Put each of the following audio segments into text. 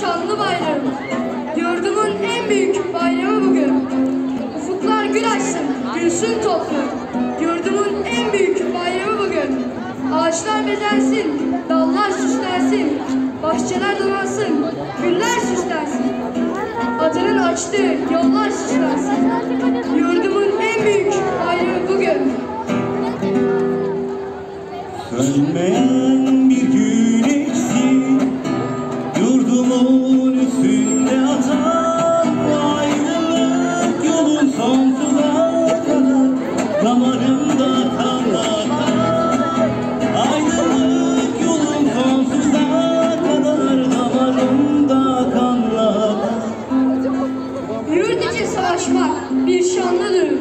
şanlı bayrağım. Yurdumun en büyük bayramı bugün. Ufuklar gül açsın, gülsün toprağım. Yurdumun en büyük bayramı bugün. Ağaçlar bezensin, dallar süslensin, bahçeler donansın, güller süslensin. Adının açtığı yollar süslensin. Yurdumun en büyük bayramı bugün. Sönmeyen bir güneşsin, yurdumun üstünde atan aydınlık yolun sonsuza kadar damarımda kanlar. Aydınlık yolun sonsuza kadar damarımda kanlar. Yurt için savaşmak bir şanlı durum.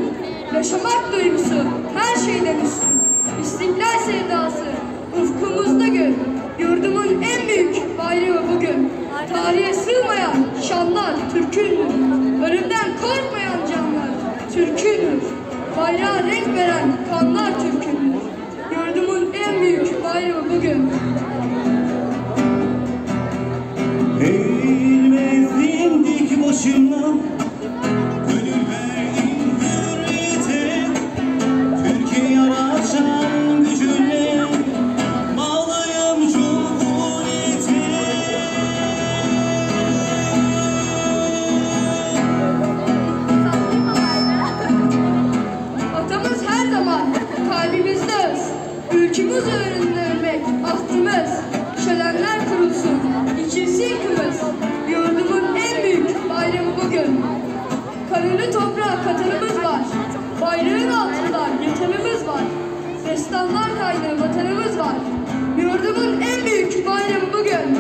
Yaşamak duygusu her şeyden üstün. İstiklal sevdası ufkumuzda gör. Yurdumun en büyük bayramı bugün. Tarihe sığmayan şanlar Türk'ündür. Ölümden korkmayan canlar Türk'ündür. Bayrağa renk veren kanlar Türk'ündür. Yurdumun en büyük bayramı bugün. Eğilmezdim dik başımla, gönül verdim hürriyete. Türkiye yaraşan gücüne bağlıyım cumhuriyete. Atamız her zaman kalbimizde öz. Ülkümüz uğrunda ölmek ahtımız. Şölenler kurulsun, içilsin kımız. Yurdumun en büyük bayramı bugün. Kanını toprağa katanımız var. Bayrağın altında yatanımız var. Destanlar kaynağı vatanımız var. Yurdumun en büyük bayramı bugün.